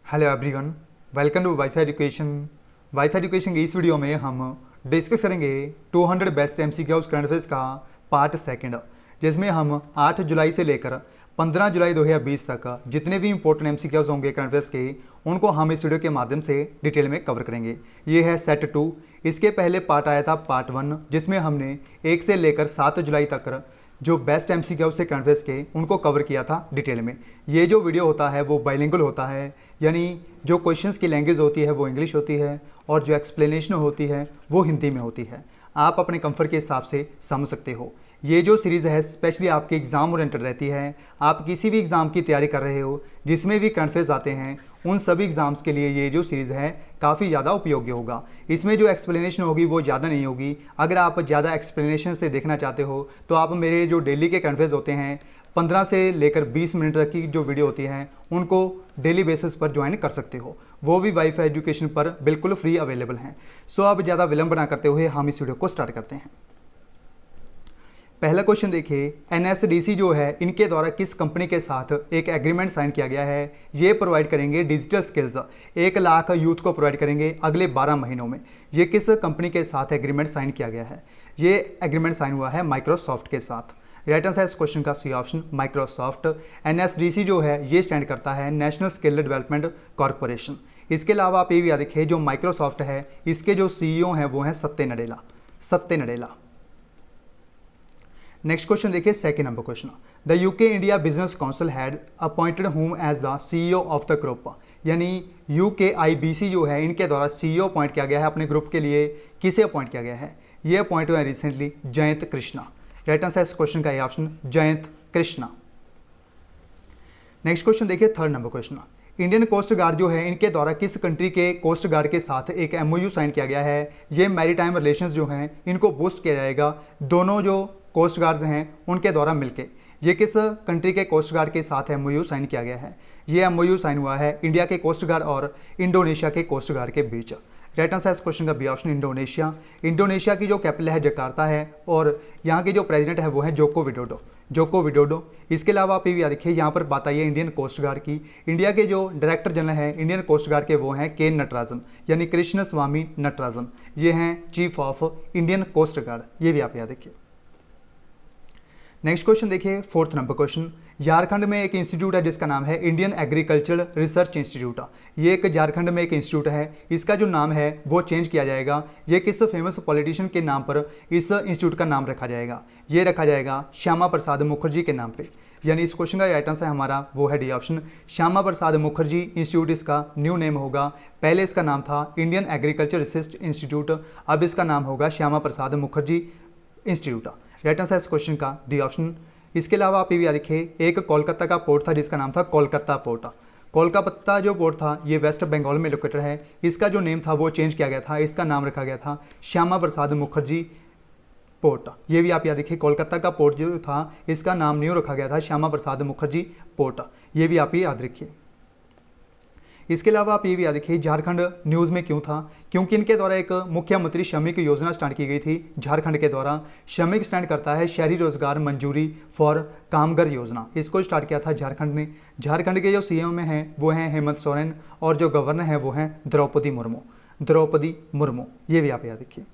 Hello everyone, welcome to wifi education. Wifi education की इस video में हम डिस्कस करेंगे 200 बेस्ट एमसीक्यूज करंट अफेयर्स का पार्ट सेकंड, जिसमें हम 8 जुलाई से लेकर 15 जुलाई 2020 तक जितने भी इंपॉर्टेंट एमसीक्यूज होंगे करंट अफेयर्स के, उनको हम इस वीडियो के माध्यम से डिटेल में कवर करेंगे। ये है सेट 2। इसके पहले पार्ट आया था पार्ट 1, जिसमें हमने 1 से लेकर 7 जुलाई तक जो बेस्ट एमसीक्यूज थे करंट अफेयर्स के, उनको कवर किया था डिटेल में। ये जो वीडियो होता है वो बाइलिंगुअल होता है, यानी जो क्वेश्चंस की लैंग्वेज होती है वो इंग्लिश होती है और जो एक्सप्लेनेशन होती है वो हिंदी में होती है। आप अपने कंफर्ट के हिसाब से समझ सकते हो। ये जो सीरीज़ है स्पेशली आपके एग्ज़ाम ओरिएंटेड रहती है। आप किसी भी एग्ज़ाम की तैयारी कर रहे हो, जिसमें भी करंट अफेयर्स आते हैं, उन सभी एग्ज़ाम्स के लिए ये जो सीरीज़ है काफ़ी ज़्यादा उपयोगी होगा। इसमें जो एक्सप्लेनेशन होगी वो ज़्यादा नहीं होगी। अगर आप ज़्यादा एक्सप्लेनेशन से देखना चाहते हो तो आप मेरे जो डेली के करंट अफेयर्स होते हैं 15 से लेकर 20 मिनट तक की जो वीडियो होती हैं, उनको डेली बेसिस पर ज्वाइन कर सकते हो। वो भी वाईफाई एजुकेशन पर बिल्कुल फ्री अवेलेबल हैं। सो अब ज़्यादा विलंब ना करते हुए हम इस वीडियो को स्टार्ट करते हैं। पहला क्वेश्चन देखिए, एनएसडीसी जो है, इनके द्वारा किस कंपनी के साथ एक एग्रीमेंट साइन किया गया है? ये प्रोवाइड करेंगे डिजिटल स्किल्स, 1 लाख यूथ को प्रोवाइड करेंगे अगले 12 महीनों में। ये किस कंपनी के साथ एग्रीमेंट साइन किया गया है? ये एग्रीमेंट साइन हुआ है माइक्रोसॉफ्ट के साथ। राइट आंसर है इस क्वेश्चन का सी ऑप्शन, माइक्रोसॉफ्ट। एनएसडीसी जो है ये स्टैंड करता है नेशनल स्किल डेवलपमेंट कॉरपोरेशन। इसके अलावा आप ये भी याद रखिए, जो माइक्रोसॉफ्ट है इसके जो सीईओ हैं वो हैं सत्य नडेला। नेक्स्ट क्वेश्चन देखिए, second number question. The UK India business council had appointed whom as the CEO of the group. यानी UKIBC जो है, इनके द्वारा सीईओ अपॉइंट किया गया है अपने ग्रुप के लिए। किसे अपॉइंट किया गया है? ये अपॉइंट हुआ है recently Jayant Krishna. Right answer इस क्वेश्चन का ये option, Jayant Krishna. Next question देखिए, third number question. Indian coast guard जो है, इनके द्वारा किस कंट्री के कोस्ट गार्ड के साथ एक MOU साइन किया गया है? ये मैरीटाइम रिलेशंस जो हैं इनको बूस्ट किया जाएगा दोनों जो कोस्ट गार्ड्स हैं उनके द्वारा मिलके। ये किस कंट्री के कोस्ट गार्ड के साथ MOU साइन किया गया है? ये MOU साइन हुआ है इंडिया के कोस्ट गार्ड और इंडोनेशिया के कोस्ट गार्ड के बीच। राइट आंसर इस क्वेश्चन का बी ऑप्शन, इंडोनेशिया। इंडोनेशिया की जो कैपिटल है जकार्ता है और यहाँ के जो प्रेसिडेंट है वो है जोको विडोडो। इसके अलावा आप ये भी याद रखिए, यहाँ पर बात आई है इंडियन कोस्ट गार्ड की। इंडिया के जो डायरेक्टर जनरल हैं इंडियन कोस्ट गार्ड के वो हैं के नटराजन, यानी कृष्ण स्वामी नटराजन। ये हैं chief of Indian coast guard, ये भी आप याद रखिए। नेक्स्ट क्वेश्चन देखिए, फोर्थ नंबर क्वेश्चन। झारखंड में एक इंस्टीट्यूट है जिसका नाम है इंडियन एग्रीकल्चर रिसर्च इंस्टीट्यूट। ये एक झारखंड में एक इंस्टीट्यूट है, इसका जो नाम है वो चेंज किया जाएगा। ये किस फेमस पॉलिटिशियन के नाम पर इस इंस्टीट्यूट का नाम रखा जाएगा? ये रखा जाएगा श्यामा प्रसाद मुखर्जी के नाम पे। यानी इस क्वेश्चन का राइट आंसर हमारा वो है D option, Shyama Prasad Mukherjee institute इसका न्यू नेम होगा। पहले इसका नाम था इंडियन एग्रीकल्चर रिसर्च इंस्टीट्यूट, अब इसका नाम होगा Shyama Prasad Mukherjee institute. Right answer इस क्वेश्चन का डी ऑप्शन। इसके अलावा आप ये भी याद रखिए, एक कोलकाता का पोर्ट था जिसका नाम था कोलकाता पोर्ट। कोलकाता जो पोर्ट था ये वेस्ट बंगाल में लोकेटेड है। इसका जो नेम था वो चेंज किया गया था, इसका नाम रखा गया था श्यामा प्रसाद मुखर्जी पोर्ट। ये भी आप याद रखिए, कोलकाता का पोर्ट जो था इसका नाम न्यू रखा गया था श्यामा प्रसाद मुखर्जी पोर्ट। ये भी आप याद रखिए। इसके अलावा आप ये भी याद रखिए, झारखंड न्यूज़ में क्यों था? क्योंकि इनके द्वारा एक मुख्यमंत्री श्रमिक योजना स्टार्ट की गई थी झारखंड के द्वारा। श्रमिक स्टैंड करता है शहरी रोजगार मंजूरी फॉर कामगर योजना। इसको स्टार्ट किया था झारखंड ने। झारखंड के जो CM में हैं वो हैं हेमंत सोरेन और जो गवर्नर हैं वो हैं द्रौपदी मुर्मू। ये भी आप याद रखिए।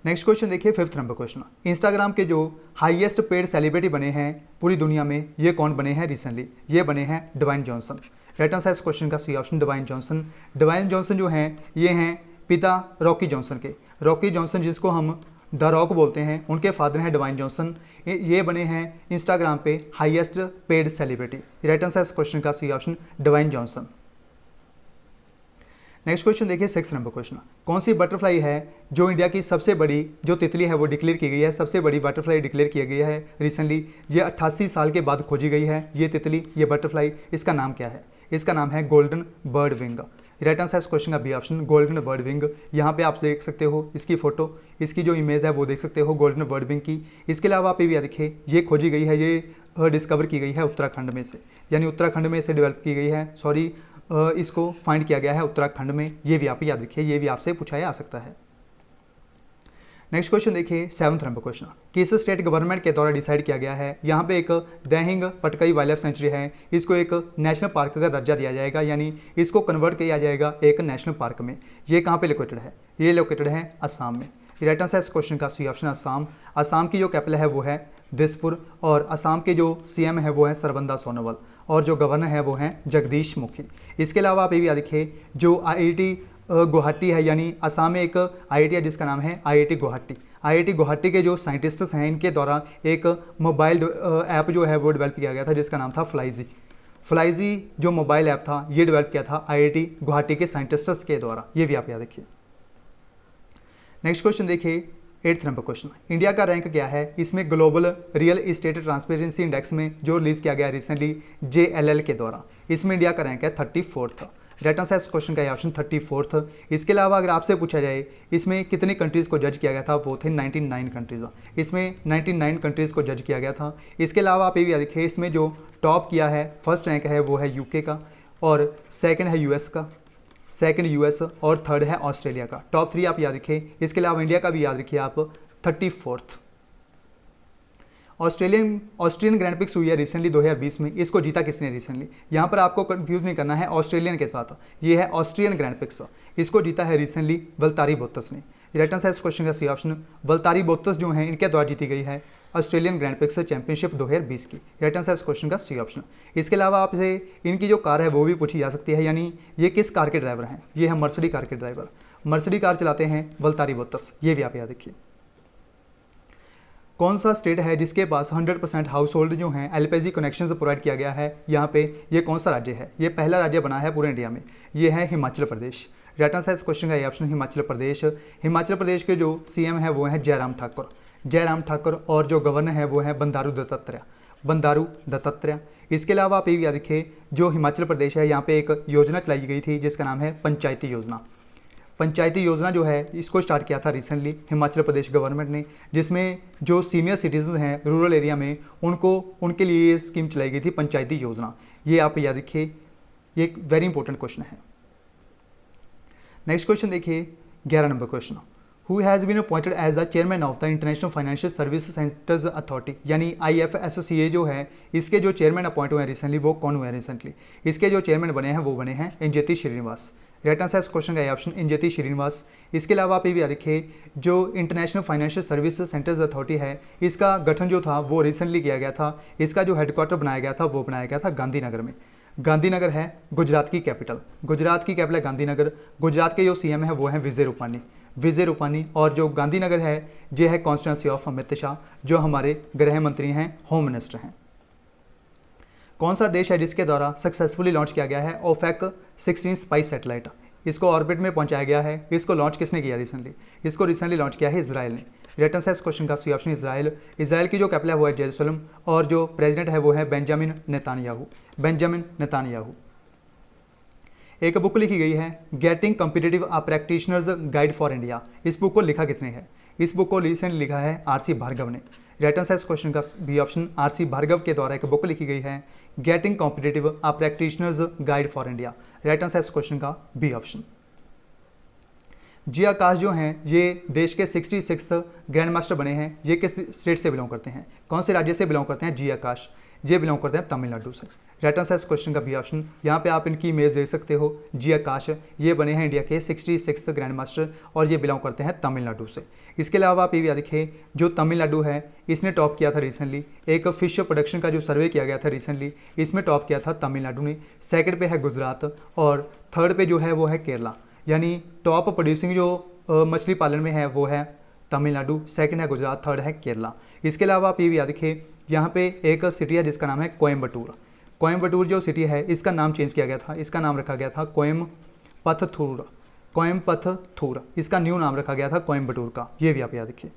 नेक्स्ट क्वेश्चन देखिए, फिफ्थ नंबर क्वेश्चन। इंस्टाग्राम के जो हाईएस्ट पेड सेलिब्रिटी बने हैं पूरी दुनिया में, ये कौन बने हैं रिसेंटली? ये बने हैं डिवाइन जॉनसन। राइट आंसर इस क्वेश्चन का C option, Dwayne Johnson. Dwayne Johnson जो हैं ये हैं पिता रॉकी जॉनसन के। रॉकी जॉनसन जिसको हम द रॉक बोलते हैं, उनके फादर हैं डिवाइन जॉनसन। ये बने हैं इंस्टाग्राम पे highest paid celebrity. Right answer इस क्वेश्चन का C option, Dwayne Johnson. Next question देखिए, सिक्स नंबर क्वेश्चन। कौन सी बटरफ्लाई है जो इंडिया की सबसे बड़ी जो तितली है वो डिक्लेयर की गई है? सबसे बड़ी बटरफ्लाई डिक्लेयर किया गया है रिसेंटली। ये 88 साल के बाद खोजी गई है ये तितली, ये बटरफ्लाई। इसका नाम क्या है? इसका नाम है golden bird wing. Right answer इस क्वेश्चन का B option, golden bird wing. यहाँ पे आप देख सकते हो इसकी फोटो, इसकी जो इमेज है वो देख सकते हो गोल्डन बर्ड विंग की। इसके अलावा आप ये भी देखिए, ये खोजी गई है, ये डिस्कवर की गई है उत्तराखंड में से, यानी उत्तराखंड में से डेवलप की गई है। इसको फाइंड किया गया है उत्तराखंड में। ये भी आप याद रखिए, ये भी आपसे पूछा जा सकता है। नेक्स्ट क्वेश्चन देखिए 7th नंबर क्वेश्चन, किस स्टेट गवर्नमेंट के द्वारा डिसाइड किया गया है, यहाँ पे एक दहिंग पटकई वाइल्ड लाइफ सेंचुरी है, इसको एक नेशनल पार्क का दर्जा दिया जाएगा, यानी इसको कन्वर्ट किया जाएगा एक नेशनल पार्क में। ये कहाँ पे लोकेटेड है, ये लोकेटेड है असम में। राइट आंसर इस क्वेश्चन का सी ऑप्शन असम। असम की जो कैपिटल है वो है दिसपुर, और असम के जो सीएम है वो है सर्बानंद सोनोवाल, और जो गवर्नर है वो हैं जगदीश मुखी। इसके अलावा आप ये भी याद रखिए जो IIT गुवाहाटी है, यानी असम में एक IIT है जिसका नाम है IIT गुवाहाटी। IIT गुवाहाटी के जो साइंटिस्ट्स हैं इनके द्वारा एक मोबाइल ऐप जो है वो डेवलप किया गया था जिसका नाम था फ्लाईजी। फ्लाईजी जो मोबाइल ऐप था ये डेवलप किया था IIT गुवाहाटी के साइंटिस्ट्स के द्वारा, ये भी आप याद रखिए। नेक्स्ट क्वेश्चन देखिए 8th नंबर क्वेश्चन, इंडिया का रैंक क्या है, इसमें global real estate transparency index में जो रिलीज़ किया गया रिसेंटली JLL के द्वारा, इसमें इंडिया का रैंक है 34th। राइट आंसर इस क्वेश्चन का ऑप्शन 34th। इसके अलावा अगर आपसे पूछा जाए इसमें कितनी कंट्रीज़ को जज किया गया था, वो थे 99 कंट्रीज़। इसमें 99 कंट्रीज़ को जज किया गया था। इसके अलावा आप ये भी याद रखिए इसमें जो टॉप किया है, फर्स्ट रैंक है वो है UK का, और सेकंड है US का, सेकंड US, और थर्ड है ऑस्ट्रेलिया का। टॉप 3 आप याद रखिए। इसके अलावा इंडिया का भी याद रखिए आप 34th। ऑस्ट्रेलियन ग्रैंड प्रिक्स हुई है रिसेंटली 2020 में, इसको जीता किसने रिसेंटली, यहाँ पर आपको कंफ्यूज नहीं करना है ऑस्ट्रेलियन के साथ, ये है ऑस्ट्रियन ग्रैंड प्रिक्स, इसको जीता है रिसेंटली वल्तारी बोत्तस ने। राइट आंसर इस क्वेश्चन का सी ऑप्शन वल्तारी बोत्तस जो हैं इनके द्वारा जीती गई है ऑस्ट्रेलियन ग्रैंड प्रिक्स चैंपियनशिप 2020 की। राइट आंसर इस क्वेश्चन का सी ऑप्शन। इसके अलावा आपसे इनकी जो कार है वो भी पूछी जा सकती है, यानी ये किस कार के ड्राइवर हैं, ये है मर्सिडीज कार के ड्राइवर, मर्सिडीज कार चलाते हैं वल्तारी बोत्तस, ये भी आप याद रखिए। कौन सा स्टेट है जिसके पास 100% हाउस होल्ड जो हैं LPG कनेक्शन प्रोवाइड किया गया है, यहाँ पे ये कौन सा राज्य है, ये पहला राज्य बना है पूरे इंडिया में, ये है हिमाचल प्रदेश। राइट आंसर इस क्वेश्चन का ये ऑप्शन हिमाचल प्रदेश। हिमाचल प्रदेश के जो CM है वो हैं जयराम ठाकुर, और जो गवर्नर है वो है बंडारू दत्तात्रेय। इसके अलावा आप ये भी याद रखिए जो हिमाचल प्रदेश है यहाँ पे एक योजना चलाई गई थी जिसका नाम है पंचायती योजना जो है इसको स्टार्ट किया था रिसेंटली हिमाचल प्रदेश गवर्नमेंट ने, जिसमें जो सीनियर सिटीजन हैं रूरल एरिया में उनके लिए ये स्कीम चलाई गई थी पंचायती योजना। ये आप याद रखिए, ये एक वेरी इंपॉर्टेंट क्वेश्चन है। नेक्स्ट क्वेश्चन देखिए 11 number question, who has been appointed as the chairman of the international financial service centres authority, यानी IFSCA जो है इसके जो चेयरमैन अपॉइंट हुए हैं रिसेंटली वो कौन हुए हैं रिसेंटली, इसके जो चेयरमैन बने हैं वो बने हैं इंजेति श्रीनिवास। राइट आंसर इस क्वेश्चन का ऑप्शन इंजेति श्रीनिवास। इसके अलावा आप ये भी याद रखिए जो international financial service centres authority है इसका गठन जो था वो रिसेंटली किया गया था, इसका जो हेडक्वार्टर बनाया गया था वो बनाया गया था गांधीनगर में। गांधीनगर है गुजरात की कैपिटल है गांधीनगर। गुजरात के जो CM है वो हैं विजय रूपानी, और जो गांधीनगर है ये है कॉन्स्टिट्यूंसी ऑफ अमित शाह जो हमारे गृह मंत्री हैं, होम मिनिस्टर हैं। कौन सा देश है जिसके द्वारा सक्सेसफुली लॉन्च किया गया है OPEC 16 स्पाइस सैटेलाइट, इसको ऑर्बिट में पहुंचाया गया है, इसको लॉन्च किसने किया रिसेंटली, इसको रिसेंटली लॉन्च किया है इजराइल ने। राइट आंसर इस क्वेश्चन का सी ऑप्शन इजराइल की जो कैपिटल है वो है जेरूसलम, और जो प्रेसिडेंट है वो है बेंजामिन नेतान्याहू। एक बुक लिखी गई है getting competitive practitioners guide for India, इस बुक को लिखा किसने है, इस बुक को रिसेंटली लिखा है RC भार्गव ने। राइट आंसर इस क्वेश्चन का बी ऑप्शन RC भार्गव के द्वारा एक बुक लिखी गई है getting competitive practitioners guide for India. Right answer इस क्वेश्चन का बी ऑप्शन। जी आकाश जो हैं ये देश के 66th ग्रैंड मास्टर बने हैं, ये किस स्टेट से बिलोंग करते हैं, कौन से राज्य से बिलोंग करते हैं जी आकाश, ये बिलोंग करते हैं तमिलनाडु से। राइट आंसर इस क्वेश्चन का बी ऑप्शन। यहाँ पे आप इनकी इमेज देख सकते हो, जी आकाश ये बने हैं इंडिया के 66th ग्रैंड मास्टर, और ये बिलोंग करते हैं तमिलनाडु से। इसके अलावा आप ये भी याद रखिए जो तमिलनाडु है इसने टॉप किया था रिसेंटली, एक फिश प्रोडक्शन का जो सर्वे किया गया था रिसेंटली, इसमें टॉप किया था तमिलनाडु ने। सेकंड पे है गुजरात, और थर्ड पे जो है वो है केरला, यानी टॉप प्रोड्यूसिंग जो मछली पालन में है वो है तमिलनाडु, सेकंड है गुजरात, थर्ड है केरला। इसके अलावा आप ये भी याद रखिए यहाँ पे एक सिटी है जिसका नाम है कोयम्बटूर जो सिटी है इसका नाम चेंज किया गया था, इसका नाम रखा गया था कोयम्बथूर, इसका न्यू नाम रखा गया था कोयम्बटूर का, ये भी आप याद रखिए।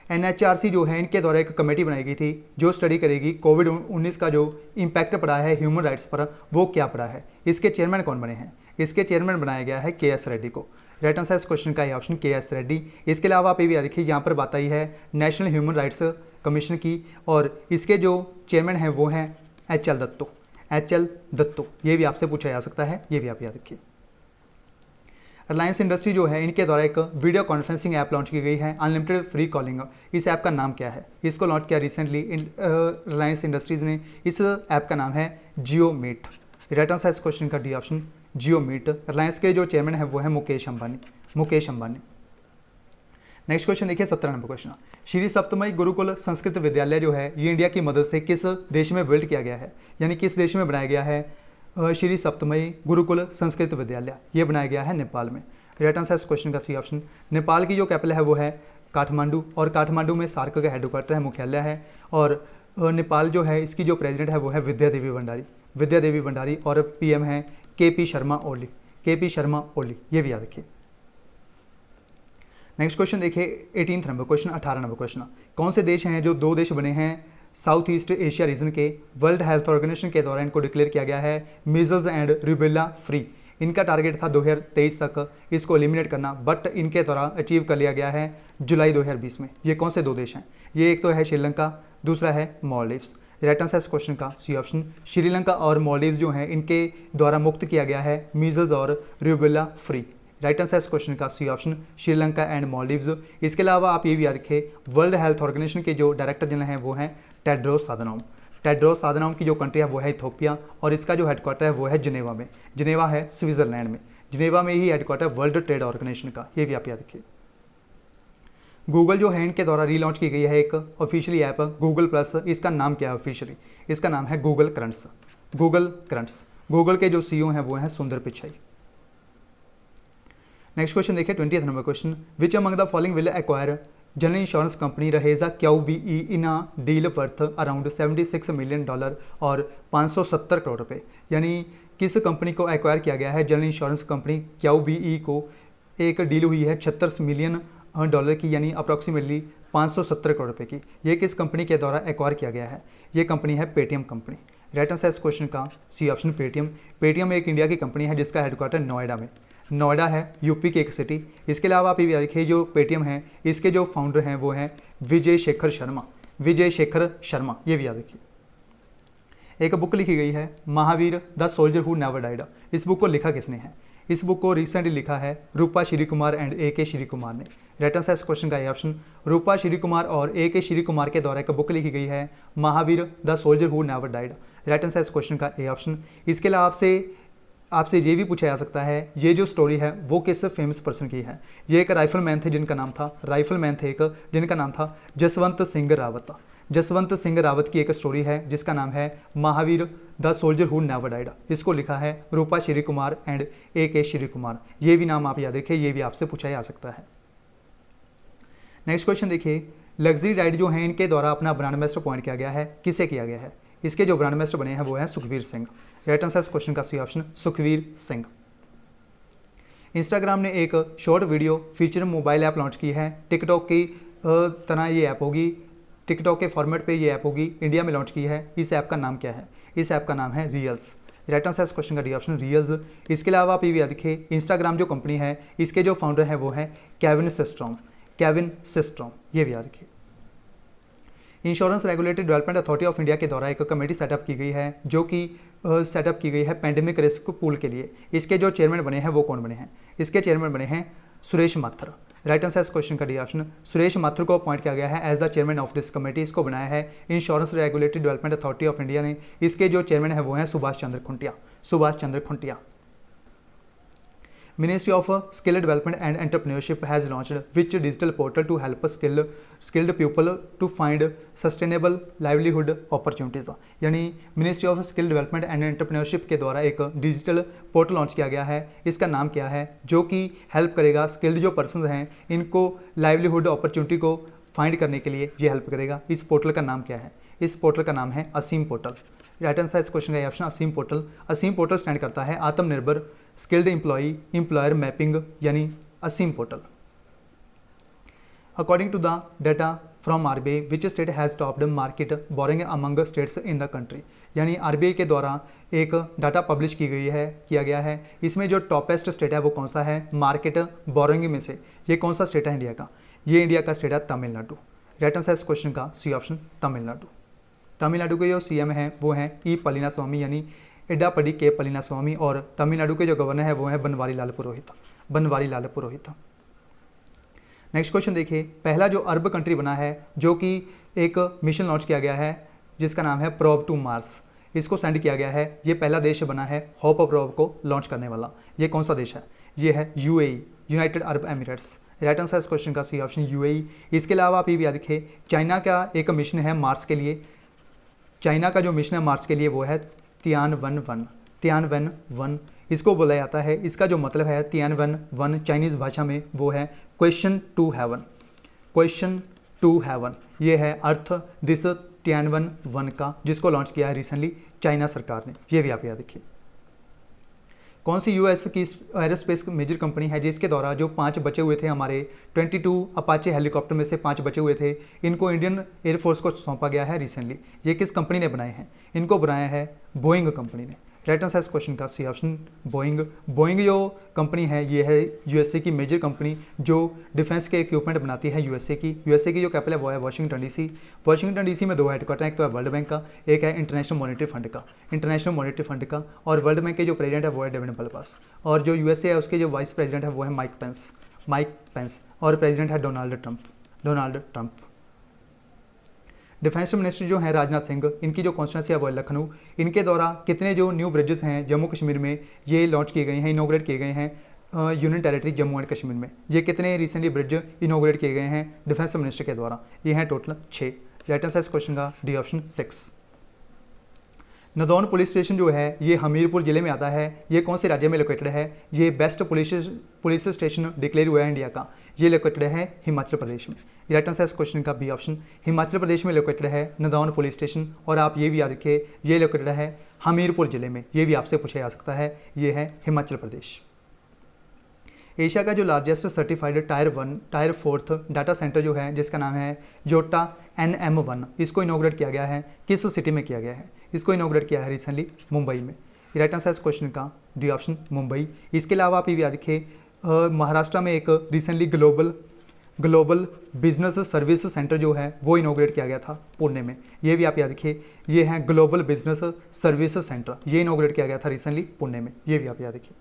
NHRC जो है इनके द्वारा एक कमेटी बनाई गई थी जो स्टडी करेगी कोविड-19 का जो इम्पैक्ट पड़ा है ह्यूमन राइट्स पर वो क्या पड़ा है, इसके चेयरमैन कौन बने हैं, इसके चेयरमैन बनाया गया है KS रेड्डी को। राइट आंसर इस क्वेश्चन का ये ऑप्शन KS रेड्डी। इसके अलावा आप ये भी याद रखिए यहाँ पर बात आई है नेशनल ह्यूमन राइट्स कमीशन की, और इसके जो चेयरमैन हैं वो हैं HL दत्तो, ये भी आपसे पूछा जा सकता है, ये भी आप याद रखिए। रिलायंस इंडस्ट्री जो है इनके द्वारा एक वीडियो कॉन्फ्रेंसिंग ऐप लॉन्च की गई है, अनलिमिटेड फ्री कॉलिंग। इस ऐप का नाम क्या है? इसको लॉन्च किया रिसेंटली रिलायंस इंडस्ट्रीज़ ने। इस ऐप का नाम है जियो मीट। राइट आंसर इस क्वेश्चन का डी ऑप्शन, जियो मीट। रिलायंस के जो चेयरमैन है वो है मुकेश अंबानी। नेक्स्ट क्वेश्चन देखिए 17 नंबर क्वेश्चन। श्री सप्तमई गुरुकुल संस्कृत विद्यालय जो है ये इंडिया की मदद से किस देश में बिल्ड किया गया है, यानी किस देश में बनाया गया है श्री सप्तमई गुरुकुल संस्कृत विद्यालय? ये बनाया गया है नेपाल में। राइट आंसर इस क्वेश्चन का सी ऑप्शन। नेपाल की जो कैपिटल है वो है काठमांडू, और काठमांडू में सार्क का हेडक्वार्टर है, मुख्यालय है। और नेपाल जो है इसकी जो प्रेसिडेंट है वो है विद्या देवी भंडारी, और पीएम है के.पी. शर्मा ओली। ये भी याद रखिए। नेक्स्ट क्वेश्चन देखिए 18 नंबर क्वेश्चन, 18 नंबर क्वेश्चन। कौन से देश हैं जो 2 देश बने हैं साउथ ईस्ट एशिया रीजन के? वर्ल्ड हेल्थ ऑर्गेनाइजेशन के द्वारा इनको डिक्लेयर किया गया है मीजल्स एंड रूबेला फ्री। इनका टारगेट था 2023 तक इसको एलिमिनेट करना, बट इनके द्वारा अचीव कर लिया गया है जुलाई 2020 में। ये कौन से 2 देश हैं? ये एक तो है श्रीलंका, दूसरा है मालदीव्स। राइट आंसर इस क्वेश्चन का सी ऑप्शन। श्रीलंका और मालदीव्स जो हैं इनके द्वारा मुक्त किया गया है मीजल्स और रूबेला फ्री। राइट आंसर इस क्वेश्चन का C option, Sri Lanka and Maldives. इसके अलावा आप ये भी याद रखें, वर्ल्ड हेल्थ ऑर्गेनाइजेशन के जो डायरेक्टर जनरल हैं वो हैं टेड्रोस आधनोम की जो कंट्री है वो है इथोपिया, और इसका जो हेडक्वार्टर है वो है जिनेवा में। जिनेवा है स्विट्जरलैंड में। जिनेवा में ही हेडक्वार्टर वर्ल्ड ट्रेड ऑर्गेनाइजेशन का, ये भी आप याद रखिए। गूगल जो है इनके द्वारा रीलॉन्च की गई है एक ऑफिशियली ऐप गूगल प्लस। इसका नाम क्या है ऑफिशियली? इसका नाम है गूगल करंट्स। गूगल के जो सीईओ हैं वो हैं सुंदर पिचाई। नेक्स्ट क्वेश्चन देखिए 20th number question. Which among the following will acquire general insurance company Raheja QBE in a deal worth around $76 million और 570 करोड़ रुपए? यानी किस कंपनी को एक्वायर किया गया है जनरल इंश्योरेंस कंपनी QBE को? एक डील हुई है $76 मिलियन की, यानी अप्रॉक्सीमेटली 570 करोड़ रुपए की। ये किस कंपनी के द्वारा एक्वायर किया गया है? ये कंपनी है पेटीएम कंपनी। राइट आंसर इस क्वेश्चन का सी ऑप्शन पेटीएम एक इंडिया की कंपनी है जिसका हेडक्वार्टर नोएडा है, यूपी की एक सिटी। इसके अलावा आप ये भी देखिए जो पेटीएम है इसके जो फाउंडर हैं वो हैं विजय शेखर शर्मा। ये भी याद रखिए। एक बुक लिखी गई है Mahavir the soldier who never died. इस बुक को लिखा किसने है? इस बुक को रिसेंटली लिखा है रूपा श्री कुमार एंड A.K. श्री कुमार ने। राइट आंसर इस क्वेश्चन का ये ऑप्शन, रूपा श्री कुमार और A.K. श्री कुमार के द्वारा एक बुक लिखी गई है Mahavir the soldier who never died. Right answer इस क्वेश्चन का ए ऑप्शन। इसके अलावा आपसे ये भी पूछा जा सकता है ये जो स्टोरी है वो किस फेमस पर्सन की है? ये एक राइफलमैन थे जिनका नाम था जसवंत सिंह रावत की एक स्टोरी है जिसका नाम है Mahavir the soldier who never died. इसको लिखा है रूपा श्री कुमार एंड A.K. श्री कुमार। ये भी नाम आप याद रखिए, ये भी आपसे पूछा जा सकता है। नेक्स्ट क्वेश्चन देखिए, लग्जरी राइड जो है इनके द्वारा अपना ब्रांड एम्बेसडर अपॉइंट किया गया है, किसे किया गया है? इसके जो ब्रांड एम्बेसडर बने हैं वो हैं सुखवीर सिंह। राइट आंसर इस क्वेश्चन का C option, Sukhvir Singh. Instagram ने एक short video feature mobile app launch की है, टिकटॉक की तरह ये ऐप होगी, टिकटॉक के फॉर्मेट पे ये ऐप होगी, इंडिया में लॉन्च की है। इस ऐप का नाम क्या है? इस ऐप का नाम है रील्स। राइट आंसर इस क्वेश्चन का डी ऑप्शन, रील्स। इसके अलावा आप ये भी याद रखिए, इंस्टाग्राम जो कंपनी है इसके जो फाउंडर हैं वो हैं केविन सिस्ट्रॉम। ये भी याद रखिए। Insurance regulatory development authority of India के द्वारा एक कमेटी सेटअप की गई है जो कि सेटअप की गई है पेंडेमिक रिस्क पूल के लिए। इसके जो चेयरमैन बने हैं वो कौन बने हैं? इसके चेयरमैन बने हैं सुरेश माथुर। राइट आंसर इस क्वेश्चन का डी ऑप्शन, सुरेश माथुर को अपॉइंट किया गया है as the chairman of this committee. इसको बनाया है insurance regulatory development authority of India ने। इसके जो चेयरमैन है वो हैं Subhash Chandra Khuntia. Ministry of Skill Development and Entrepreneurship has launched which digital portal to help skilled people to find sustainable livelihood opportunities? यानी ministry of skill development and entrepreneurship के द्वारा एक डिजिटल पोर्टल लॉन्च किया गया है। इसका नाम क्या है? जो कि हेल्प करेगा स्किल्ड जो पर्सन हैं इनको लाइवलीहुड अपॉर्चुनिटी को फाइंड करने के लिए ये हेल्प करेगा। इस पोर्टल का नाम क्या है? इस पोर्टल का नाम है असीम पोर्टल। राइट आंसर इस क्वेश्चन का option Aseem portal. Aseem portal stand करता है आत्मनिर्भर स्किल्ड एम्प्लॉयर मैपिंग, यानी Aseem portal. According to the data from RBI which state has topped market borrowing among states in the country? यानी RBI के द्वारा एक डाटा पब्लिश किया गया है। इसमें जो टॉपेस्ट स्टेट है वो कौन सा है मार्केट बोरिंग में से? ये कौन सा स्टेट है इंडिया का? ये इंडिया का स्टेट है तमिलनाडु। राइट आंसर इस क्वेश्चन का सी ऑप्शन, तमिलनाडु के जो CM हैं वो हैं E पलानीस्वामी, यानी एडापडी के पलानीस्वामी, और तमिलनाडु के जो गवर्नर है वो हैं बनवारी लाल पुरोहित। बनवारी लाल पुरोहित। नेक्स्ट क्वेश्चन देखिए, पहला जो अरब कंट्री बना है जो कि एक मिशन लॉन्च किया गया है जिसका नाम है प्रोब टू मार्स, इसको सेंड किया गया है, ये पहला देश बना है होप प्रोब को लॉन्च करने वाला। ये कौन सा देश है? ये है UAE, United Arab Emirates. Right answer इस क्वेश्चन का सी ऑप्शन यूएई। इसके अलावा आप ये भी याद रखिए, चाइना का एक मिशन है मार्स के लिए, चाइना का जो मिशन है मार्स के लिए वो है तियानवन। इसको बोला जाता है, इसका जो मतलब है तियानवन चाइनीज़ भाषा में वो है क्वेश्चन टू हेवन। ये है अर्थ दिस तियानवन का, जिसको लॉन्च किया है रिसेंटली चाइना सरकार ने। ये भी आप याद रखिए। कौन सी यूएस की एरोस्पेस मेजर कंपनी है जिसके द्वारा जो 5 बचे हुए थे हमारे 22 अपाचे हेलीकॉप्टर में से 5 बचे हुए थे, इनको इंडियन एयरफोर्स को सौंपा गया है रिसेंटली। ये किस कंपनी ने बनाए हैं? इनको बनाया है बोइंग कंपनी ने। राइट आंसर इस क्वेश्चन का सी ऑप्शन बोइंग जो कंपनी है ये है यूएसए की मेजर कंपनी जो डिफेंस के इक्विपमेंट बनाती है यूएसए की जो कैपिटल है वो है वाशिंगटन डीसी में 2 हेडक्वार्टर, एक तो है वर्ल्ड बैंक का, एक है इंटरनेशनल मॉनेटरी फंड का। और वर्ल्ड बैंक के जो प्रेसिडेंट है वो है डेविड मलपास, और जो यूएसए है उसके जो वाइस प्रेसिडेंट है वो है माइक पेंस, और प्रेसिडेंट है डोनाल्ड ट्रंप। डिफेंस मिनिस्टर जो हैं राजनाथ सिंह, इनकी जो कॉन्स्टिट्यूंसी है वो है लखनऊ। इनके द्वारा कितने जो न्यू ब्रिजेस हैं जम्मू कश्मीर में ये लॉन्च किए गए हैं, इनोग्रेट किए गए हैं union territory Jammu and Kashmir में। ये कितने रिसेंटली ब्रिज इनोग्रेट किए गए हैं डिफेंस मिनिस्टर के द्वारा? ये हैं टोटल 6। राइट आंसर इस क्वेश्चन का D option 6। Nadaun police station जो है ये हमीरपुर जिले में आता है। ये कौन से राज्य में लोकेटेड है? ये बेस्ट पुलिस स्टेशन डिक्लेयर हुआ है इंडिया का। ये लोकेटेड है हिमाचल प्रदेश में। राइट आंसर इस क्वेश्चन का बी ऑप्शन, हिमाचल प्रदेश में लोकेटेड है नदौन पुलिस स्टेशन। और आप ये भी याद रखिए, ये लोकेटेड है हमीरपुर जिले में। ये भी आपसे पूछा जा सकता है, ये है हिमाचल प्रदेश। एशिया का जो largest certified tyre 4th data centre जो है जिसका नाम है जोटा NM1, इसको इनोग्रेट किया गया है किस सिटी में किया गया है? इसको इनोग्रेट किया है रिसेंटली मुंबई में। राइट आंसर इस क्वेश्चन का डी ऑप्शन मुंबई। इसके अलावा आप ये भी याद रखिए, महाराष्ट्र में एक recently global business service centre जो है वो इनोग्रेट किया गया था पुणे में। ये भी आप याद रखिए, ये है ग्लोबल बिजनेस सर्विस सेंटर, ये इनोग्रेट किया गया था रिसेंटली पुणे में। ये भी आप याद रखिए।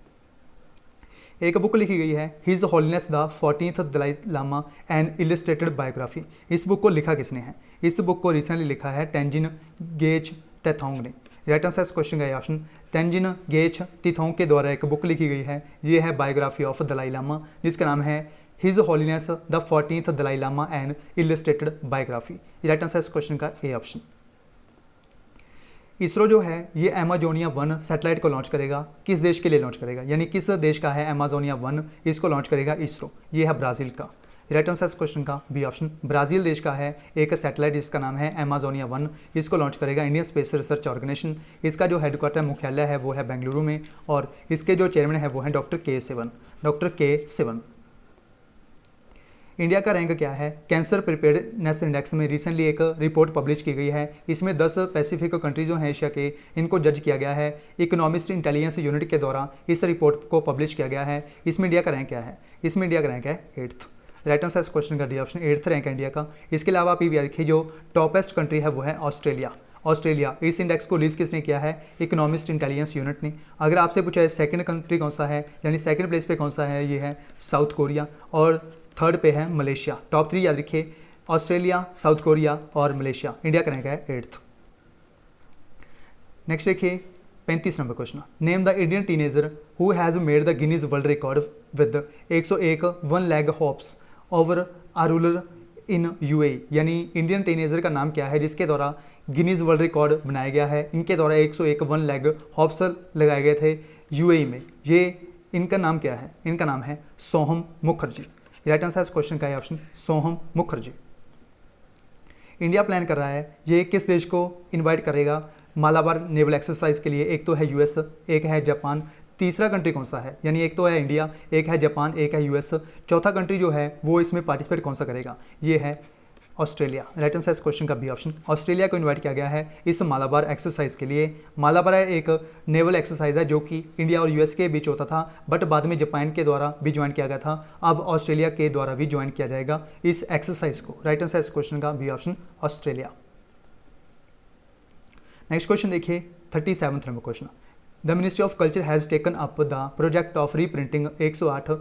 एक बुक लिखी गई है his holiness the 14th Dalai Lama an illustrated biography. इस बुक को लिखा किसने है? इस बुक को रिसेंटली लिखा है तेंजिन गेच तेथोंग ने। राइट आंसर इस क्वेश्चन का ऑप्शन तेंजिन गेच तेथोंग के द्वारा एक बुक लिखी गई है, ये है बायोग्राफी ऑफ दलाई लामा, जिसका नाम है his holiness the 14th Dalai Lama an illustrated biography. Right answer इस क्वेश्चन का ए ऑप्शन। इसरो जो है ये अमेजोनिया 1 सैटेलाइट को लॉन्च करेगा। किस देश के लिए लॉन्च करेगा, यानी किस देश का है अमेजोनिया 1? इसको लॉन्च करेगा इसरो, ये है ब्राज़ील का। राइट आंसर इस क्वेश्चन का बी ऑप्शन, ब्राज़ील देश का है एक सैटेलाइट जिसका नाम है अमेजोनिया 1, इसको लॉन्च करेगा इंडियन स्पेस रिसर्च ऑर्गेनाइजेशन। इसका जो हेडक्वार्टर मुख्यालय है वो है बेंगलुरु में, और इसके जो चेयरमैन है वो है डॉक्टर के सिवन। इंडिया का रैंक क्या है कैंसर प्रिपेयर्डनेस इंडेक्स में? रिसेंटली एक रिपोर्ट पब्लिश की गई है, इसमें 10 पैसिफिक कंट्रीज जो हैं एशिया के, इनको जज किया गया है इकोनॉमिस्ट इंटेलिजेंस यूनिट के द्वारा। इस रिपोर्ट को पब्लिश किया गया है। इसमें इंडिया का रैंक क्या है? इसमें इंडिया का रैंक है 8th। राइट आंसर इस क्वेश्चन का डी ऑप्शन, 8th रैंक है इंडिया का। इसके अलावा आप ये भी देखिए, जो टॉपेस्ट कंट्री है वो है ऑस्ट्रेलिया। इस इंडेक्स को रिलीज किसने किया है? इकोनॉमिस्ट इंटेलिजेंस यूनिट ने। अगर आपसे पूछा है सेकंड कंट्री कौन सा है, यानी सेकंड प्लेस पे कौन सा है, ये है साउथ कोरिया, और थर्ड पे है मलेशिया। टॉप 3 याद रखिए, ऑस्ट्रेलिया, साउथ कोरिया और मलेशिया। इंडिया का रैंक है 8th। नेक्स्ट देखिए 35 number question, name the Indian teenager who has made the Guinness world record with 101 1 leg hops over a ruler in UAE. यानी Indian teenager का नाम क्या है जिसके द्वारा गिनीज वर्ल्ड रिकॉर्ड बनाया गया है? इनके द्वारा 101 1 लेग हॉप्स लगाए गए थे यूएई में। ये इनका नाम क्या है? इनका नाम है सोहम मुखर्जी। राइट आंसर इस क्वेश्चन का है ऑप्शन सोहम मुखर्जी। इंडिया प्लान कर रहा है ये किस देश को इनवाइट करेगा मालाबार नेवल एक्सरसाइज के लिए? एक तो है यूएस, एक है जापान, तीसरा कंट्री कौन सा है? यानी एक तो है इंडिया, एक है जापान, एक है यूएस, चौथा कंट्री जो है वो इसमें पार्टिसिपेट कौन सा करेगा? ये है ऑस्ट्रेलिया। राइट आंसर इस क्वेश्चन का बी ऑप्शन, ऑस्ट्रेलिया को इनवाइट किया गया है इस मालाबार एक्सरसाइज के लिए। मालाबार एक नेवल एक्सरसाइज है जो कि इंडिया और यूएस के बीच होता था, बट बाद में जापान के द्वारा भी ज्वाइन किया गया था। अब ऑस्ट्रेलिया के द्वारा भी ज्वाइन किया जाएगा इस एक्सरसाइज को। राइट आंसर इस क्वेश्चन का B option Australia. Next question देखिए 37 number question, the ministry of culture has taken up the project of reprinting 108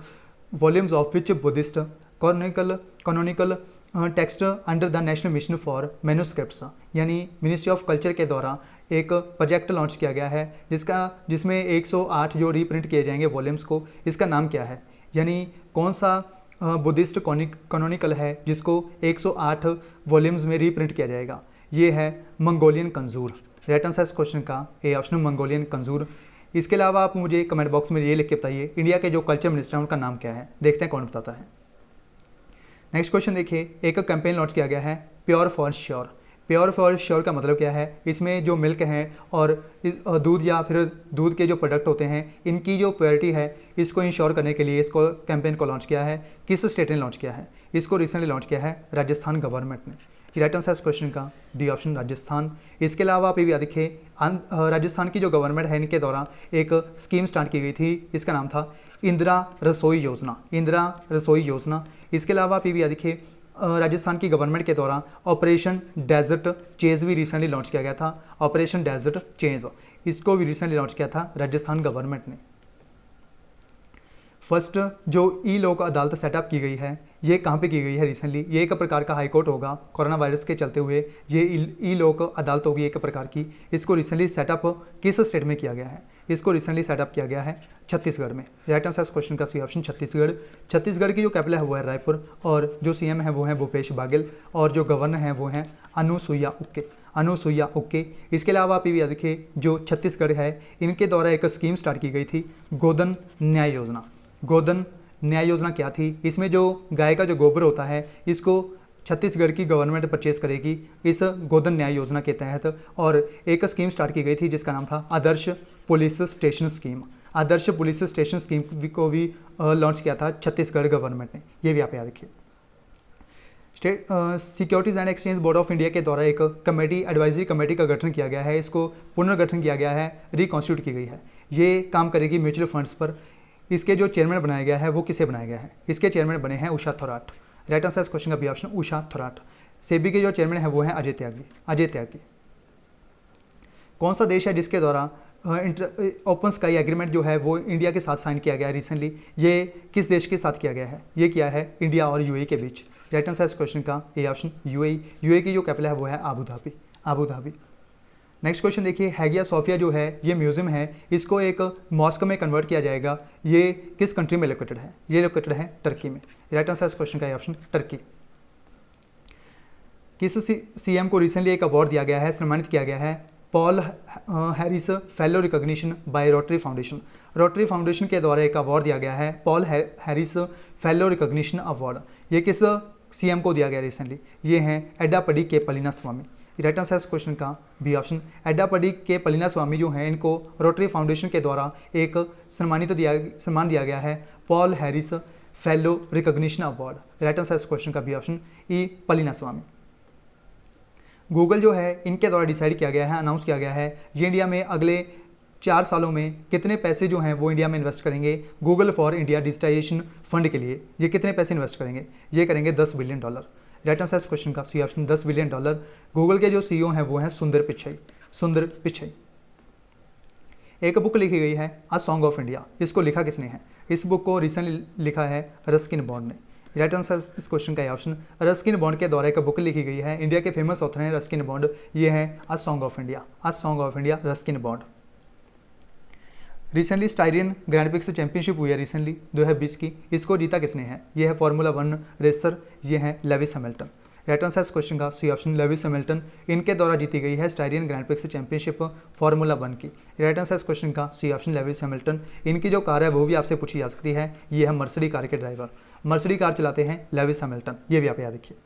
volumes of which Buddhist canonical text under the national mission for manuscripts. यानी ministry of culture के द्वारा एक project launch किया गया है जिसमें 108 जो रीप्रिंट किए जाएंगे वॉल्यूम्स को, इसका नाम क्या है? यानी कौन सा बुद्धिस्ट कॉनोनिकल है जिसको 108 वॉल्यूम्स में रीप्रिंट किया जाएगा? ये है मंगोलियन कंजूर। राइट आंसर इस क्वेश्चन का ए ऑप्शन मंगोलियन कंजूर। इसके अलावा आप मुझे कमेंट बॉक्स में ये लिख के बताइए इंडिया के जो कल्चर मिनिस्टर हैं उनका नाम क्या है। देखते हैं कौन बताता है। नेक्स्ट क्वेश्चन देखिए, एक कैंपेन लॉन्च किया गया है pure for sure. Pure for sure का मतलब क्या है? इसमें जो मिल्क हैं और दूध या फिर दूध के जो प्रोडक्ट होते हैं इनकी जो प्योरिटी है इसको इंश्योर करने के लिए इसको कैंपेन को लॉन्च किया है। किस स्टेट ने लॉन्च किया है? इसको रिसेंटली लॉन्च किया है राजस्थान गवर्नमेंट ने। राइट आंसर इस क्वेश्चन का डी ऑप्शन राजस्थान। इसके अलावा आप ये भी देखिए राजस्थान की जो गवर्नमेंट है इनके द्वारा एक स्कीम स्टार्ट की गई थी, इसका नाम था इंदिरा रसोई योजना। इंदिरा रसोई योजना। इसके अलावा आप ये भी देखिए राजस्थान की गवर्नमेंट के द्वारा ऑपरेशन डेजर्ट चेंज भी रिसेंटली लॉन्च किया गया था। ऑपरेशन डेजर्ट चेंज इसको भी रिसेंटली लॉन्च किया था राजस्थान गवर्नमेंट ने। फर्स्ट जो ई लोक अदालत सेटअप की गई है ये कहाँ पे की गई है रिसेंटली? ये एक प्रकार का हाई कोर्ट होगा। कोरोना वायरस के चलते हुए ये ई लोक अदालत होगी एक प्रकार की। इसको रिसेंटली सेटअप किस स्टेट में किया गया है? इसको रिसेंटली सेटअप किया गया है छत्तीसगढ़ में। राइट आंसर इस क्वेश्चन का सी ऑप्शन छत्तीसगढ़। छत्तीसगढ़ की जो कैपिटल है वो है रायपुर और जो सीएम है वो है भूपेश बाघेल और जो गवर्नर हैं वो हैं अनुसुईया उइके। अनुसुईया उइके। इसके अलावा आप ये देखिए जो छत्तीसगढ़ है इनके द्वारा एक स्कीम स्टार्ट की गई थी गोधन न्याय योजना। गोधन न्याय योजना क्या थी? इसमें जो गाय का जो गोबर होता है इसको छत्तीसगढ़ की गवर्नमेंट परचेज करेगी इस गोधन न्याय योजना के तहत। और एक स्कीम स्टार्ट की गई थी जिसका नाम था आदर्श पुलिस स्टेशन स्कीम। आदर्श पुलिस स्टेशन स्कीम को भी लॉन्च किया था छत्तीसगढ़ गवर्नमेंट ने। ये भी आप याद रखिए। State securities and exchange board of India के द्वारा एक कमेटी एडवाइजरी कमेटी का गठन किया गया है। इसको पुनर्गठन किया गया है, रिकॉन्स्टिट्यूट की गई है। ये काम करेगी म्यूचुअल फंड्स पर। इसके जो चेयरमैन बनाया गया है वो किसे बनाया गया है? इसके चेयरमैन बने हैं उषा थोराट। राइट आंसर इस क्वेश्चन का बी ऑप्शन उषा थोराट। सेबी के जो चेयरमैन है वो हैं अजय त्यागी। अजय त्यागी। कौन सा देश है जिसके द्वारा ओपन स्काई एग्रीमेंट जो है वो इंडिया के साथ साइन किया गया है रिसेंटली? ये किस देश के साथ किया गया है? ये किया है इंडिया और यूएई के बीच। राइट आंसर इस क्वेश्चन का ए ऑप्शन यूएई। यूएई की जो कैपिटल है वो है Abu Dhabi. Abu Dhabi. Next question देखिए, हैगिया सोफिया जो है ये म्यूजियम है, इसको एक मॉस्क में कन्वर्ट किया जाएगा। ये किस कंट्री में लोकेटेड है? ये लोकेटेड है टर्की में। राइट आंसर इस क्वेश्चन का ऑप्शन टर्की। किस सीएम को रिसेंटली एक अवार्ड दिया गया है, सम्मानित किया गया है? Paul Harris fellow recognition by Rotary Foundation. Rotary Foundation के द्वारा एक अवार्ड दिया गया है Paul Harris fellow recognition award. ये किस सीएम को दिया गया रिसेंटली? ये हैं एडापडी के पलिनास्वामी। राइट आंसर इस क्वेश्चन का बी ऑप्शन एडापडी के पलिनास्वामी जो हैं इनको रोटरी फाउंडेशन के द्वारा एक सम्मान दिया गया है Paul Harris fellow recognition award. Right answer इस क्वेश्चन का बी ऑप्शन ई पलिनास्वामी। गूगल जो है इनके द्वारा डिसाइड किया गया है, अनाउंस किया गया है ये इंडिया में अगले 4 सालों में कितने पैसे जो हैं वो इंडिया में इन्वेस्ट करेंगे Google for India digitization fund के लिए। ये कितने पैसे इन्वेस्ट करेंगे? ये करेंगे $10 बिलियन। राइट आंसर इस क्वेश्चन का सी ऑप्शन $10 बिलियन। गूगल के जो सीईओ हैं वो हैं सुंदर पिचाई। सुंदर पिचाई। एक बुक लिखी गई है अ सॉन्ग ऑफ इंडिया। इसको लिखा किसने है? इस बुक को रिसेंटली लिखा है रस्किन बॉन्ड ने। राइट आंसर इस क्वेश्चन का ऑप्शन रस्किन बॉन्ड के द्वारा एक बुक लिखी गई है। इंडिया के फेमस ऑथर हैं रस्किन बॉन्ड। ये है a song of India. A song of India Ruskin Bond. Recently Styrian grand prix championship हुई है रिसेंटली 2020 की। इसको जीता किसने है? ये है फार्मूला 1 रेसर, ये है लेविस हैमिल्टन। राइट आंसर इस क्वेश्चन का सी ऑप्शन लेविस हैमिल्टन। इनके द्वारा जीती गई है स्टाइरियन ग्रैंड प्रिक्स चैंपियनशिप फार्मूला 1 की। राइट आंसर इस क्वेश्चन का सी ऑप्शन लेविस हैमिल्टन। इनकी जो कार है वो भी आपसे पूछी जा सकती है। ये है मर्सिडीज कार के ड्राइवर। मर्सिडीज कार चलाते हैं लेविस हैमिल्टन। ये भी आप याद रखिए।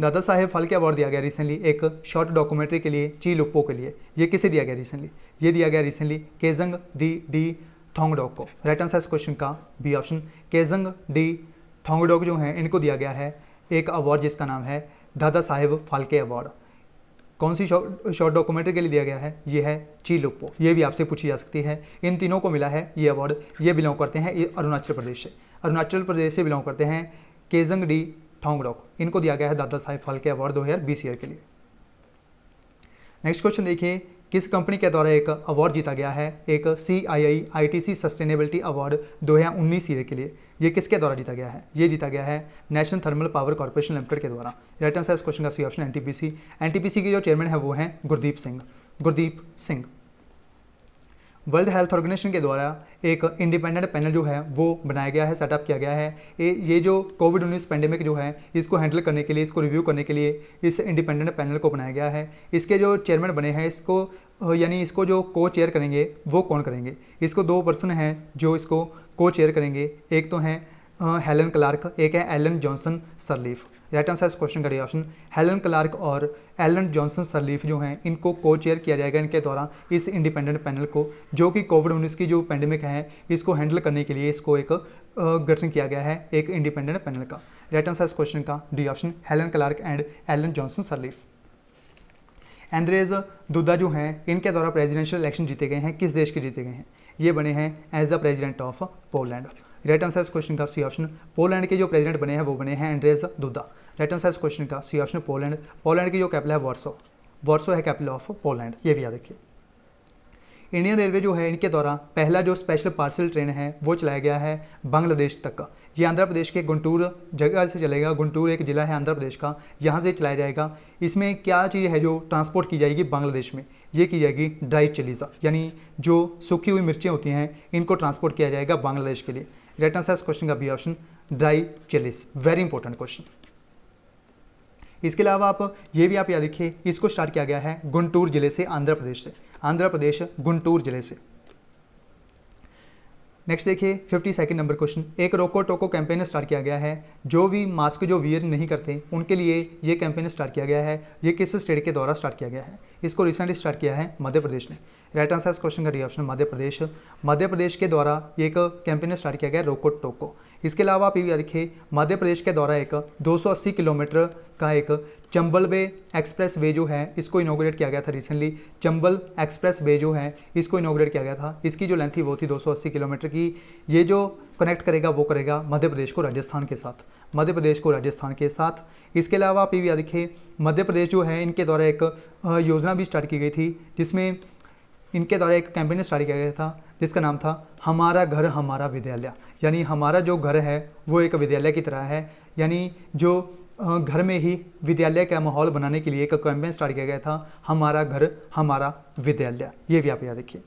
दादा साहेब फाल्के अवार्ड दिया गया रिसेंटली एक शॉर्ट डॉक्यूमेंट्री के लिए ची लुप्पो के लिए। ये किसे दिया गया रिसेंटली? ये दिया गया रिसेंटली केजंग डी थोंगडोक को। राइट आंसर इस क्वेश्चन का B option Kejang D Thongdok जो हैं इनको दिया गया है एक अवार्ड जिसका नाम है दादा साहेब फाल्के अवार्ड। कौन सी शॉर्ट डॉक्यूमेंट्री के लिए दिया गया है? ये है ची लुप्पो। ये भी आपसे पूछी जा सकती है। इन तीनों को मिला है ये अवार्ड। ये बिलोंग करते हैं ये अरुणाचल प्रदेश से। अरुणाचल प्रदेश से बिलोंग करते हैं केजंग डी थोंगडोक। इनको दिया गया है दादा साहेब फाल्के अवार्ड 2020 ईयर के लिए। नेक्स्ट क्वेश्चन देखिए, किस कंपनी के द्वारा एक अवार्ड जीता गया है, एक CII ITC sustainability award 2019 year के लिए? ये किसके द्वारा जीता गया है? ये जीता गया है national thermal power corporation limited के द्वारा। राइट आंसर इस क्वेश्चन का सी ऑप्शन NTPC। NTPC के जो चेयरमैन है वो हैं Gurdeep Singh. World health organization के द्वारा एक इंडिपेंडेंट पैनल जो है वो बनाया गया है, सेटअप किया गया है। ये जो कोविड-19 पैंडेमिक जो है इसको हैंडल करने के लिए, इसको रिव्यू करने के लिए इस इंडिपेंडेंट पैनल को बनाया गया है। इसके जो चेयरमैन बने हैं इसको जो को चेयर करेंगे वो कौन करेंगे? इसको 2 पर्सन हैं जो इसको को चेयर करेंगे। एक तो हैं हेलन क्लार्क, एक है एलन जॉनसन सरलीफ। राइट आंसर इस क्वेश्चन का ऑप्शन हेलन क्लार्क और एलन जॉनसन सरलीफ जो हैं इनको को चेयर किया जाएगा इनके द्वारा इस इंडिपेंडेंट पैनल को, जो कि कोविड-19 की जो पैंडेमिक है इसको हैंडल करने के लिए इसको एक गठन किया गया है एक इंडिपेंडेंट पैनल का। राइट आंसर इस क्वेश्चन का D option Helen Clark and Ellen Johnson Sirleaf. Andrzej Duda जो हैं इनके द्वारा प्रेसिडेंशियल इलेक्शन जीते गए हैं, किस देश के जीते गए हैं? ये बने हैं as the president of Poland. Right answer इस क्वेश्चन का सी ऑप्शन पोलैंड के जो प्रेसिडेंट बने हैं वो बने हैं एंड्रेज दुदा। राइट आंसर इस क्वेश्चन का सी ऑप्शन पोलैंड की जो कैपिटल है वार्सो है कैपिटल ऑफ पोलैंड, ये भी याद रखिए। इंडियन रेलवे जो है इनके द्वारा पहला जो स्पेशल पार्सल ट्रेन है वो चलाया गया है बांग्लादेश तक का। ये आंध्र प्रदेश के गुंटूर जगह से चलेगा, गुंटूर एक ज़िला है आंध्र प्रदेश का, यहाँ से चलाया जाएगा। इसमें क्या चीज़ है जो ट्रांसपोर्ट की जाएगी बांग्लादेश में? ये की जाएगी ड्राई चिलीज़, यानी जो सूखी हुई मिर्चें होती हैं इनको ट्रांसपोर्ट किया जाएगा बांग्लादेश के लिए। राइट आंसर इस क्वेश्चन का B option dry chillies, very important question. इसके अलावा आप ये भी आप याद रखिए, इसको स्टार्ट किया गया है गुंटूर जिले से, आंध्र प्रदेश गुंटूर जिले से। नेक्स्ट देखिए 52 नंबर क्वेश्चन, एक रोको टोको कैंपेन स्टार्ट किया गया है। जो भी मास्क जो वियर नहीं करते उनके लिए ये कैंपेन स्टार्ट किया गया है। ये किस स्टेट के द्वारा स्टार्ट किया गया है? इसको रिसेंटली स्टार्ट किया है मध्य प्रदेश ने। राइट आंसर इस क्वेश्चन का डी ऑप्शन मध्य प्रदेश के द्वारा एक कैंपेन स्टार्ट किया गया रोको टोको। इसके अलावा आप ये याद रखिए मध्य प्रदेश के द्वारा एक 280 किलोमीटर का एक चंबल वे एक्सप्रेस वे जो है इसको इनॉग्रेट किया गया था रिसेंटली। चंबल एक्सप्रेस वे जो है इसको इनॉग्रेट किया गया था। इसकी जो लेंथ थी वो थी 280 किलोमीटर की। ये जो कनेक्ट करेगा वो करेगा मध्य प्रदेश को राजस्थान के साथ। इसके अलावा आप ये याद रखिए मध्य प्रदेश जो है इनके द्वारा एक योजना भी स्टार्ट की गई थी, जिसमें इनके द्वारा एक कैंपेन स्टार्ट किया गया था जिसका नाम था हमारा घर हमारा विद्यालय। यानी हमारा जो घर है वो एक विद्यालय की तरह है, यानी जो घर में ही विद्यालय का माहौल बनाने के लिए एक कैंपेन स्टार्ट किया गया था हमारा घर हमारा विद्यालय। ये भी आप याद रखिए।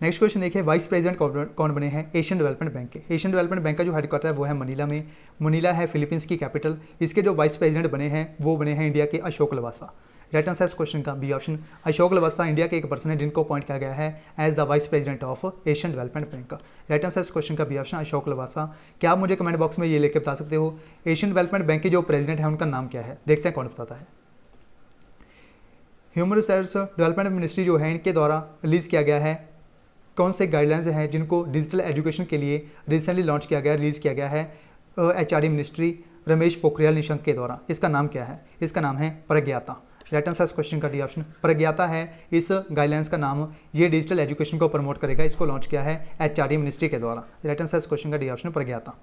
नेक्स्ट क्वेश्चन देखिए, वाइस प्रेसिडेंट कौन बने हैं एशियन डेवलपमेंट बैंक के? एशियन डेवलपमेंट बैंक का जो हेडक्वार्टर है वो है मनीला में। मनीला है फिलीपींस की कैपिटल। इसके जो वाइस प्रेसिडेंट बने हैं वो बने हैं इंडिया के अशोक लवासा। राइट आंसर इस क्वेश्चन का B option Ashok Lavasa India के एक पर्सन है जिनको अपॉइंट किया गया है as the vice president of Asian development bank. Right answer इस क्वेश्चन का बी ऑप्शन अशोक लवासा। क्या आप मुझे कमेंट बॉक्स में ये लेके बता सकते हो एशियन डेवलपमेंट बैंक के जो प्रेसिडेंट है उनका नाम क्या है? देखते हैं कौन बताता है। ह्यूमन रिसोर्स डेवलपमेंट मिनिस्ट्री जो है इनके द्वारा रिलीज किया गया है कौन से गाइडलाइंस हैं जिनको डिजिटल एजुकेशन के लिए रिसेंटली लॉन्च किया गया, रिलीज किया गया है HRD मिनिस्ट्री रमेश पोखरियाल निशंक के द्वारा। इसका नाम क्या है? इसका नाम है प्रज्ञाता। राइट आंसर इस क्वेश्चन का डी ऑप्शन प्रज्ञाता है इस गाइडलाइंस का नाम। ये डिजिटल एजुकेशन को प्रमोट करेगा, इसको लॉन्च किया है HRD मिनिस्ट्री के द्वारा। राइट आंसर इस क्वेश्चन का D option Pragyata.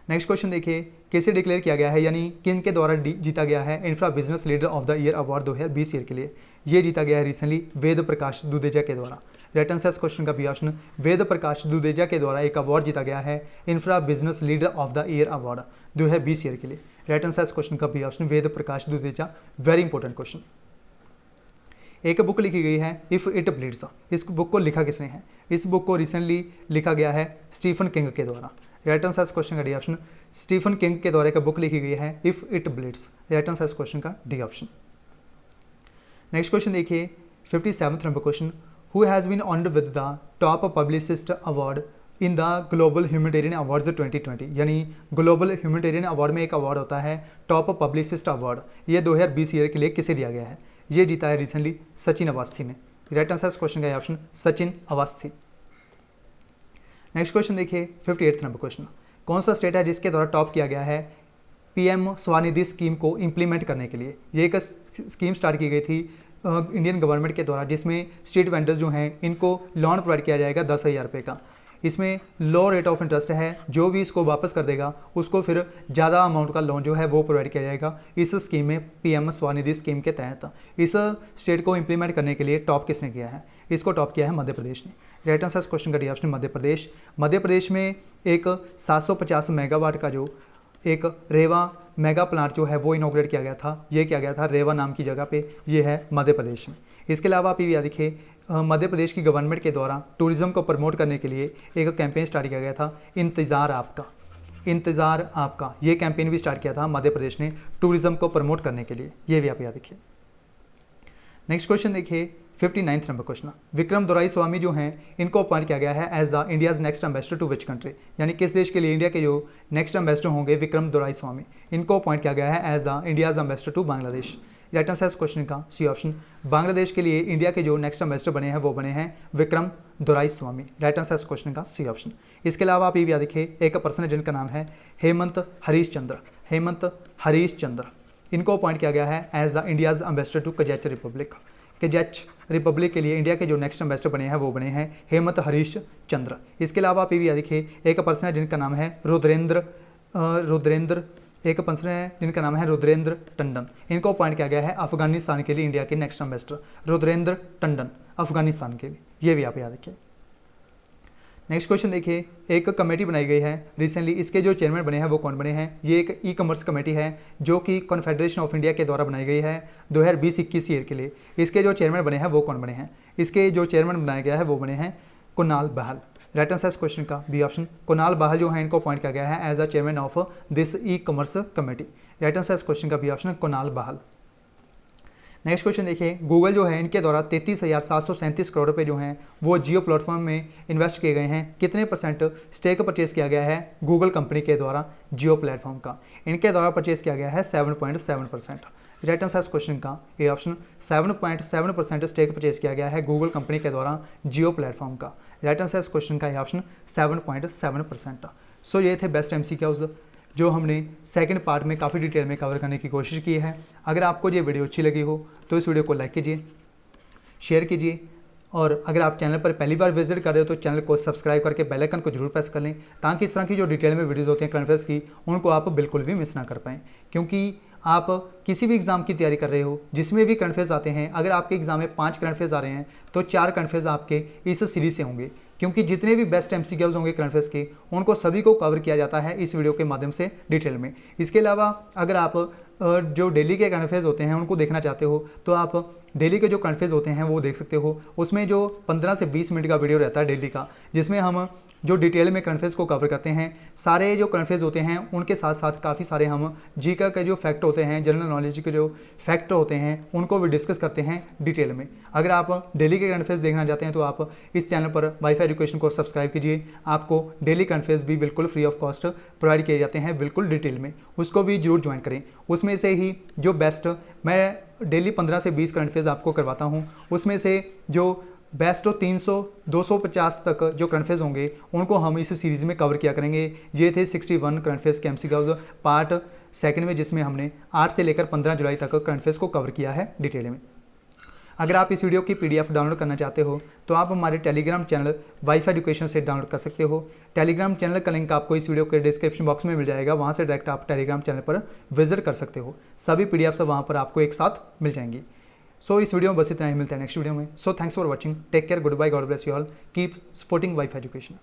Next question देखिए, कैसे डिक्लेयर किया गया है यानी किन के द्वारा जीता गया है infra business leader of the year award 2020 year के लिए? ये जीता गया है रिसेंटली वेद प्रकाश दुदेजा के द्वारा। राइट आंसर इस क्वेश्चन का बी ऑप्शन वेद प्रकाश दुदेजा के द्वारा एक अवार्ड जीता गया है infra business leader of the year award 2020 year के लिए। राइट आंसर इस क्वेश्चन का B option Ved Prakash Dudeja, very important question. एक बुक लिखी गई है इफ इट ब्लीड्स। इस बुक को लिखा किसने है? इस बुक को रिसेंटली लिखा गया है स्टीफन किंग के द्वारा। राइट आंसर इस क्वेश्चन का डी ऑप्शन स्टीफन किंग के द्वारा एक बुक लिखी गई है if it bleeds. Right answer इस क्वेश्चन का डी ऑप्शन। नेक्स्ट क्वेश्चन देखिए 57 number question, who has been honoured with the top publicist award in the global humanitarian awards 2020। यानी ग्लोबल ह्यूमैनिटेरियन अवार्ड में एक अवार्ड होता है टॉप पब्लिसिस्ट अवार्ड। ये 2020 year के लिए किसे दिया गया है? ये जीता है रिसेंटली सचिन अवस्थी ने। राइट आंसर इस क्वेश्चन का option Sachin Awasthi. Next question देखिए 58 नंबर क्वेश्चन, कौन सा स्टेट है जिसके द्वारा टॉप किया गया है PM स्वनिधि स्कीम को इम्प्लीमेंट करने के लिए? ये एक स्कीम स्टार्ट की गई थी इंडियन गवर्नमेंट के द्वारा, जिसमें स्ट्रीट वेंडर्स जो हैं इनको लोन प्रोवाइड किया जाएगा 10,000 रुपये का। इसमें लो रेट ऑफ इंटरेस्ट है, जो भी इसको वापस कर देगा उसको फिर ज़्यादा अमाउंट का लोन जो है वो प्रोवाइड किया जाएगा इस स्कीम में, पीएम स्वनिधि स्कीम के तहत। इस स्टेट को इम्प्लीमेंट करने के लिए टॉप किसने किया है? इसको टॉप किया है मध्य प्रदेश ने। राइट आंसर इस क्वेश्चन का डी ऑप्शन मध्य प्रदेश। मध्य प्रदेश में एक 750 मेगावाट का जो एक रेवा मेगा प्लांट जो है वो इनॉग्रेट किया गया था। ये किया गया था रेवा नाम की जगह पे, ये है मध्य प्रदेश में। इसके अलावा आप ये देखिए मध्य प्रदेश की गवर्नमेंट के द्वारा टूरिज्म को प्रमोट करने के लिए एक कैंपेन स्टार्ट किया गया था, इंतज़ार आपका। इंतज़ार आपका ये कैंपेन भी स्टार्ट किया था मध्य प्रदेश ने टूरिज्म को प्रमोट करने के लिए। ये भी आप याद रखिए। नेक्स्ट क्वेश्चन देखिए 59 नंबर क्वेश्चन। विक्रम दोराईस्वामी जो हैं इनको अपॉइंट किया गया है as the India's next ambassador to which country, यानी किस देश के लिए इंडिया के जो नेक्स्ट एम्बेसडर होंगे विक्रम दोराईस्वामी, इनको अपॉइंट किया गया है as the India's ambassador to Bangladesh. Right answer इस क्वेश्चन का सी ऑप्शन। बांग्लादेश के लिए इंडिया के जो नेक्स्ट एम्बेसडर बने हैं वो बने हैं विक्रम दोराईस्वामी। राइट आंसर इस क्वेश्चन का सी ऑप्शन। इसके अलावा आप ये भी याद रखिए एक पर्सन है जिनका नाम है हेमंत हरीश चंद्र। हेमंत हरीश चंद्र इनको अपॉइंट किया गया है as the India's ambassador to Czech Republic. Czech Republic के लिए इंडिया के जो नेक्स्ट एम्बेसडर बने हैं वो बने हैं हेमंत हरीश चंद्र। इसके अलावा आप ये भी याद रखिए एक पर्सन है जिनका नाम है रुद्रेंद्र एक पर्सन है जिनका नाम है रुद्रेंद्र टंडन। इनको अपॉइंट किया गया है अफगानिस्तान के लिए इंडिया के नेक्स्ट एम्बेसडर, रुद्रेंद्र टंडन अफगानिस्तान के लिए। ये भी आप याद रखिए। नेक्स्ट क्वेश्चन देखिए एक कमेटी बनाई गई है रिसेंटली, इसके जो चेयरमैन बने हैं वो कौन बने हैं? ये एक ई कॉमर्स कमेटी है जो कि कॉन्फेडरेशन ऑफ इंडिया के द्वारा बनाई गई है 2020-21 ईयर के लिए। इसके जो चेयरमैन बने हैं वो कौन बने हैं? इसके जो चेयरमैन बनाया गया है वो बने हैं कुणाल बहल। राइट आंसर इस क्वेश्चन का बी ऑप्शन। कुणाल बहल जो है इनको अपॉइंट किया गया है as the chairman of this e-commerce committee. Right answer इस क्वेश्चन का B option Kunal Bahl. Next question देखिए गूगल जो है इनके द्वारा 33,737 करोड़ रुपए जो हैं वो जियो प्लेटफॉर्म में इन्वेस्ट किए गए हैं। कितने % स्टेक परचेज किया गया है गूगल कंपनी के द्वारा जियो प्लेटफॉर्म का? इनके द्वारा परचेज किया गया है 7.7%। राइट आंसर इस क्वेश्चन का ए ऑप्शन। 7.7% स्टेक परचेज किया गया है गूगल कंपनी के द्वारा जियो प्लेटफॉर्म का। राइट आंसर इस क्वेश्चन का ए ऑप्शन 7.7%। सो ये थे बेस्ट MCQs जो हमने सेकंड पार्ट में काफ़ी डिटेल में कवर करने की कोशिश की है। अगर आपको ये वीडियो अच्छी लगी हो तो इस वीडियो को लाइक कीजिए, शेयर कीजिए, और अगर आप चैनल पर पहली बार विजिट कर रहे हो तो चैनल को सब्सक्राइब करके बेल आइकन को जरूर प्रेस कर लें, ताकि इस तरह की जो डिटेल में वीडियोज़ होती हैं करंट अफेयर्स की उनको आप बिल्कुल भी मिस ना कर पाएँ। क्योंकि आप किसी भी एग्ज़ाम की तैयारी कर रहे हो जिसमें भी करंट अफेयर्स आते हैं, अगर आपके एग्ज़ाम में 5 करंट अफेयर्स आ रहे हैं तो 4 करंट अफेयर्स आपके इस सीरीज़ से होंगे। क्योंकि जितने भी बेस्ट MCQs होंगे करंट अफेयर्स के उनको सभी को कवर किया जाता है इस वीडियो के माध्यम से डिटेल में। इसके अलावा अगर आप जो डेली के करंट अफेयर्स होते हैं उनको देखना चाहते हो तो आप डेली के जो करंट अफेयर्स होते हैं वो देख सकते हो। उसमें जो 15 से 20 मिनट का वीडियो रहता है डेली का, जिसमें हम जो डिटेल में करंट अफेयर्स को कवर करते हैं। सारे जो करंट अफेयर्स होते हैं उनके साथ साथ काफ़ी सारे हम जीके के जो फैक्ट होते हैं, जनरल नॉलेज के जो फैक्ट होते हैं उनको भी डिस्कस करते हैं डिटेल में। अगर आप डेली के करंट अफेयर्स देखना चाहते हैं तो आप इस चैनल पर वाईफाई एजुकेशन को सब्सक्राइब कीजिए। आपको डेली करंट अफेयर्स भी बिल्कुल फ्री ऑफ कॉस्ट प्रोवाइड किए जाते हैं, बिल्कुल डिटेल में, उसको भी जरूर ज्वाइन करें। उसमें से ही जो बेस्ट मैं डेली 15 से 20 करंट अफेयर्स आपको करवाता हूँ, उसमें से जो बेस्ट 300-250 तक जो करंट अफेयर्स होंगे उनको हम इस सीरीज़ में कवर किया करेंगे। ये थे 61 करंट अफेयर्स के MCQs पार्ट सेकंड में, जिसमें हमने 8 से लेकर 15 जुलाई तक करंट अफेयर्स को कवर किया है डिटेल में। अगर आप इस वीडियो की PDF डाउनलोड करना चाहते हो तो आप हमारे टेलीग्राम चैनल वाईफाई एजुकेशन से डाउनलोड कर सकते हो। टेलीग्राम चैनल का लिंक आपको इस वीडियो के डिस्क्रिप्शन बॉक्स में मिल जाएगा, वहाँ से डायरेक्ट आप टेलीग्राम चैनल पर विजिट कर सकते हो। सभी PDFs वहाँ पर आपको एक साथ मिल जाएंगी। सो इस वीडियो में बस इतना ही, मिलता है नेक्स्ट वीडियो में। So thanks for watching, take care, goodbye, God bless you all, keep supporting wifi education.